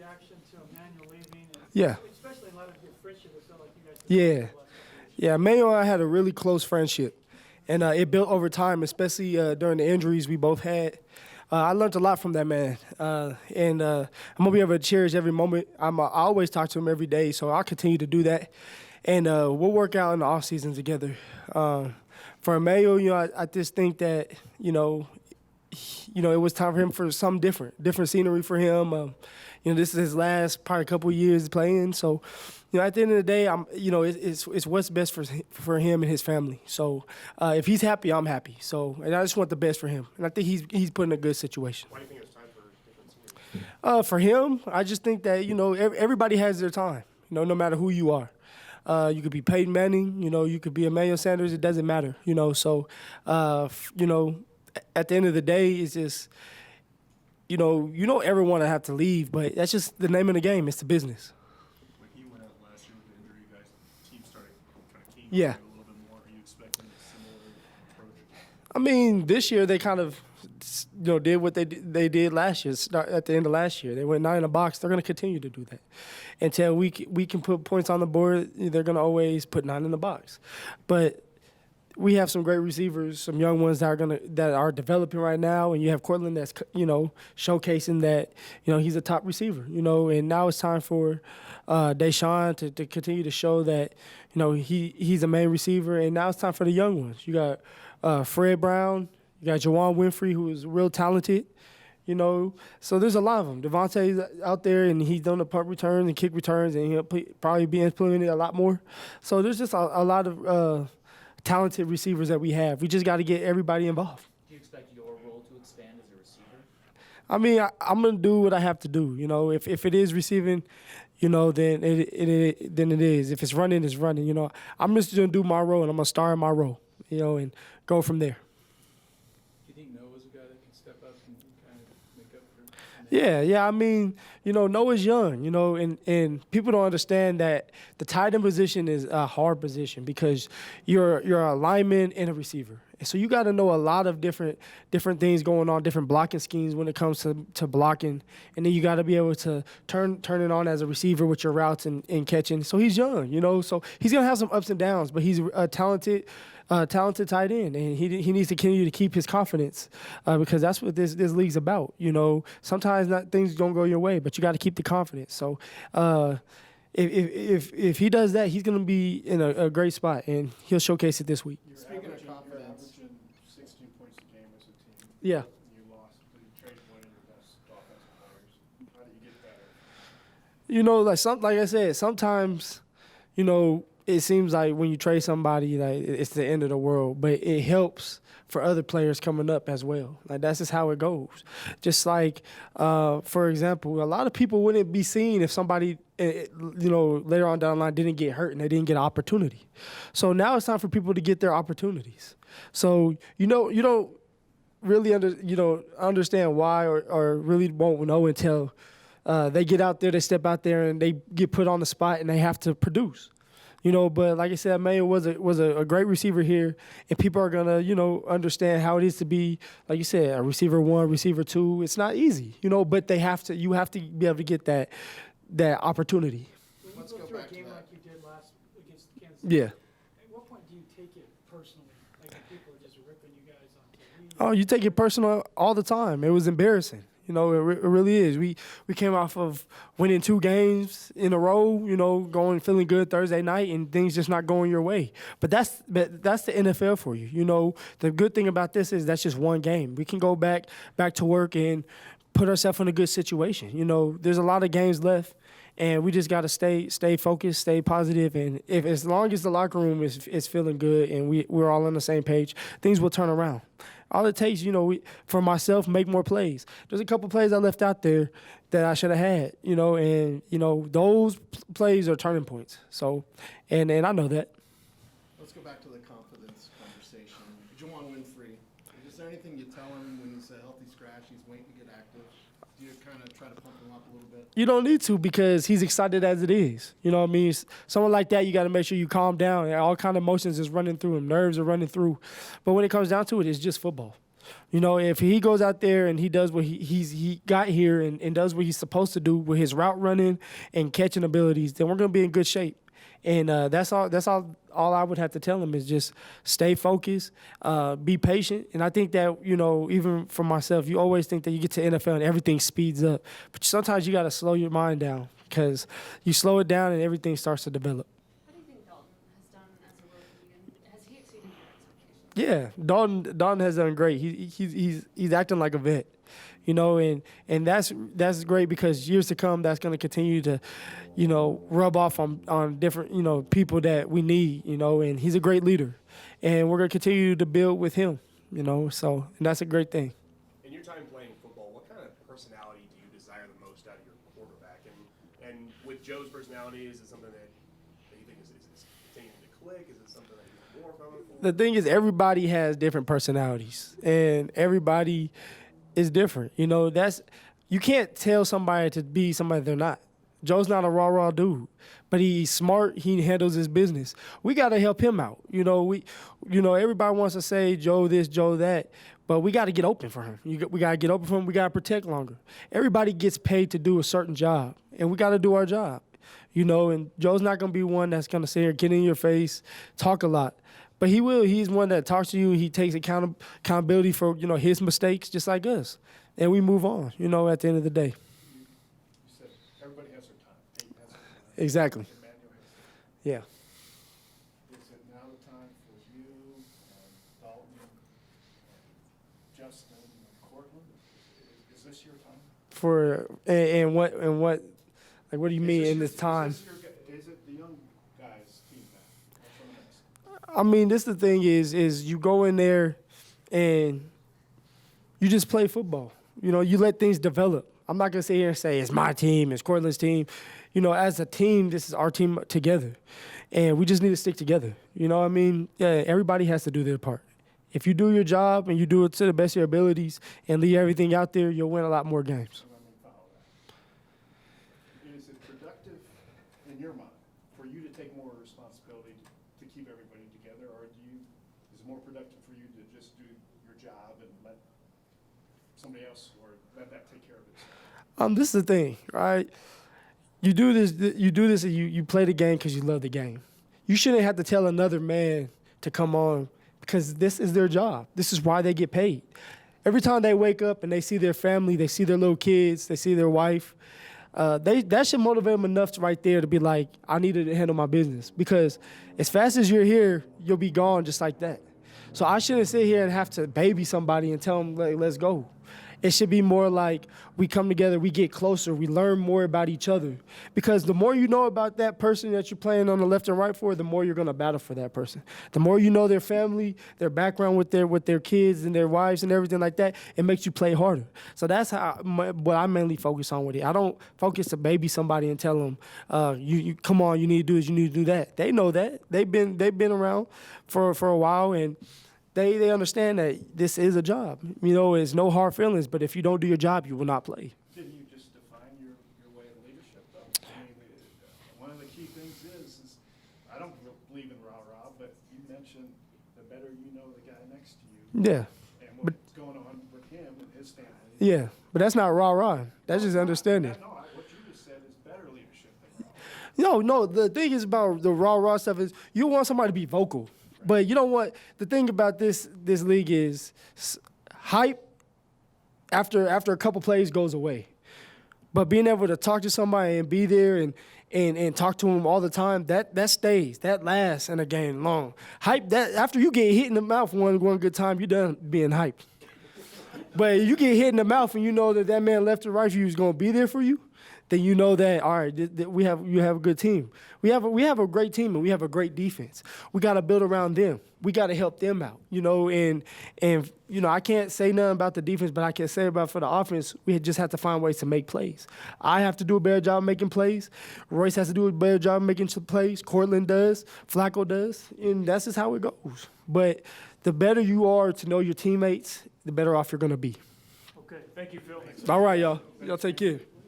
reaction to Emmanuel leaving? And Yeah. especially in light of your friendship, it felt like you guys. Yeah. Yeah, Emmanuel and I had a really close friendship, and it built over time, especially during the injuries we both had. I learned a lot from that man, and I'm gonna be able to cherish every moment. I always talk to him every day, so I'll continue to do that, and we'll work out in the off season together. For Emmanuel, I just think that it was time for him for something different scenery for him. This is his last probably couple of years playing. So, at the end of the day, it's what's best for him and his family. So, if he's happy, I'm happy. So, and I just want the best for him. And I think he's put in a good situation. Why do you think it's time for different scenery? For him, I just think that everybody has their time. No matter who you are. You could be Peyton Manning. You could be Emmanuel Sanders. It doesn't matter. So, at the end of the day, it's just, everyone will have to leave, but that's just the name of the game. It's the business. When he went out last year with the injury, you guys, the team started kind of keying Yeah. on it a little bit more. Are you expecting a similar approach? I mean, this year they kind of, did what they did last year. At the end of last year, they went 9 in the box. They're going to continue to do that until we can put points on the board. They're going to always put 9 in the box, but we have some great receivers, some young ones that are developing right now, and you have Cortland that's showcasing that he's a top receiver. And now it's time for Deshaun to continue to show that he's a main receiver, and now it's time for the young ones. You got Fred Brown, you got Juwan Winfrey, who is real talented. So there's a lot of them. Devontae's out there, and he's done the punt returns and kick returns, and he'll probably be implemented a lot more. So there's just a lot of talented receivers that we have. We just got to get everybody involved. Do you expect your role to expand as a receiver? I mean, I'm gonna do what I have to do. If it is receiving, then it is. If it's running, it's running. I'm just gonna do my role, and I'm gonna star in my role. And go from there. Do you think Noah's a guy that can step up and kind of make up for? Yeah. I mean, Noah's young, and people don't understand that the tight end position is a hard position because you're a lineman and a receiver. And so you got to know a lot of different things going on, different blocking schemes when it comes to blocking. And then you got to be able to turn it on as a receiver with your routes and catching. So he's young, so he's going to have some ups and downs, but he's a talented tight end, and he needs to continue to keep his confidence because that's what this league's about. Sometimes things don't go your way, but you got to keep the confidence. So if he does that, he's going to be in a great spot, and he'll showcase it this week. Speaking of confidence, 16 points a game as a team. Yeah. You lost, but you traded one of your best offensive players. How do you get better? Like I said, sometimes, it seems like when you trade somebody, like it's the end of the world, but it helps for other players coming up as well. Like that's just how it goes. Just like, for example, a lot of people wouldn't be seen if somebody, later on down the line didn't get hurt and they didn't get an opportunity. So now it's time for people to get their opportunities. So you don't really understand why or really won't know until they get out there, they step out there, and they get put on the spot and they have to produce. But like I said, Emmanuel was a great receiver here, and people are gonna, understand how it is to be, like you said, a receiver 1, receiver 2. It's not easy, but you have to be able to get that opportunity. Let's When you go through a back to game that. like you did last against Kansas City, Yeah. at what point do you take it personally? Like when people are just ripping you guys on TV? Oh, you take it personal all the time. It was embarrassing. It really is. We came off of winning 2 games in a row, feeling good Thursday night, and things just not going your way. But that's the NFL for you. The good thing about this is that's just one game. We can go back to work and put ourselves in a good situation. There's a lot of games left, and we just got to stay focused, stay positive, and as long as the locker room is feeling good and we're all on the same page, things will turn around. All it takes, for myself, make more plays. There's a couple plays I left out there that I should have had, and those plays are turning points. So, and I know that. Let's go back to the confidence conversation. Juwan Winfrey, is there anything you tell him when he's a healthy scratch, he's waiting to get active? Do you kind of try to pump him up a little bit? You don't need to because he's excited as it is. You know what I mean? Someone like that, you got to make sure you calm down. All kind of emotions is running through him. Nerves are running through. But when it comes down to it, it's just football. You know, if he goes out there and he does what he got here and does what he's supposed to do with his route running and catching abilities, then we're going to be in good shape. And that's all I would have to tell him is just stay focused, be patient. And I think that, you know, even for myself, you always think that you get to NFL and everything speeds up. But sometimes you got to slow your mind down because you slow it down and everything starts to develop. How do you think Dalton has done as a rookie, and has he exceeded your expectations? Yeah, Dalton has done great. He's acting like a vet, you know, and that's great because years to come, that's going to continue to, you know, rub off on different, you know, people that we need, you know, and he's a great leader, and we're going to continue to build with him, you know, so and that's a great thing. In your time playing football, what kind of personality do you desire the most out of your quarterback? And with Joe's personality, is it something that you think is continuing to click? Is it something that you want more from him? The thing is, everybody has different personalities, and everybody is different. You know, you can't tell somebody to be somebody they're not. Joe's not a rah-rah dude, but he's smart. He handles his business. We got to help him out. You know, everybody wants to say Joe this, Joe that, but we got to get open for him. We got to get open for him. We got to protect longer. Everybody gets paid to do a certain job, and we got to do our job. You know, and Joe's not going to be one that's going to sit here, get in your face, talk a lot. But he will. He's one that talks to you. He takes accountability for, you know, his mistakes just like us. And we move on, you know, at the end of the day. You said everybody has their time. Peyton has her time. Exactly. Emmanuel has her Yeah. time. Is it now the time for you and Dalton and Justin and Cortland? Is this your time? And what like what do you mean in this time? Is it the young guys' team now? That's what I'm asking. I mean, this the thing is you go in there and you just play football. You know, you let things develop. I'm not gonna sit here and say it's my team, it's Cortland's team. You know, as a team, this is our team together, and we just need to stick together. You know what I mean? Yeah, everybody has to do their part. If you do your job and you do it to the best of your abilities and leave everything out there, you'll win a lot more games. Let me follow that. Is it productive in your mind for you to take more responsibility to keep everybody together, or is it more productive for you to just do your job and let somebody else or let that take care of itself? This is the thing, right? You do this and you play the game because you love the game. You shouldn't have to tell another man to come on because this is their job. This is why they get paid. Every time they wake up and they see their family, they see their little kids, they see their wife, that should motivate them enough right there to be like, I need to handle my business. Because as fast as you're here, you'll be gone just like that. So I shouldn't sit here and have to baby somebody and tell them, like, let's go. It should be more like we come together, we get closer, we learn more about each other. Because the more you know about that person that you're playing on the left and right for, the more you're going to battle for that person. The more you know their family, their background with their kids and their wives and everything like that, it makes you play harder. So that's what I mainly focus on with it. I don't focus to baby somebody and tell them, you come on, you need to do this, you need to do that. They know that. They've been around for a while, and they understand that this is a job. You know, it's no hard feelings, but if you don't do your job, you will not play. Didn't you just define your way of leadership, though? I mean, one of the key things is I don't believe in rah-rah, but you mentioned the better you know the guy next to you. Yeah. And what's going on with him and his family. Yeah, but that's not rah-rah. That's just understanding. No, what you just said is better leadership than rah-rah. No, the thing is about the rah-rah stuff is you want somebody to be vocal. But you know what? The thing about this league is hype after a couple plays goes away. But being able to talk to somebody and be there and talk to them all the time, that stays. That lasts in a game long. Hype, that after you get hit in the mouth one good time, you're done being hyped. But you get hit in the mouth and you know that man left and right for you is going to be there for you, then you know that, all right, you have a good team. We have a great team and we have a great defense. We got to build around them. We got to help them out, you know. And you know, I can't say nothing about the defense, but I can say about for the offense, we just have to find ways to make plays. I have to do a better job making plays. Royce has to do a better job making plays. Cortland does. Flacco does. And that's just how it goes. But the better you are to know your teammates, the better off you're going to be. Okay, thank you, Phil. All right, y'all. Y'all take care.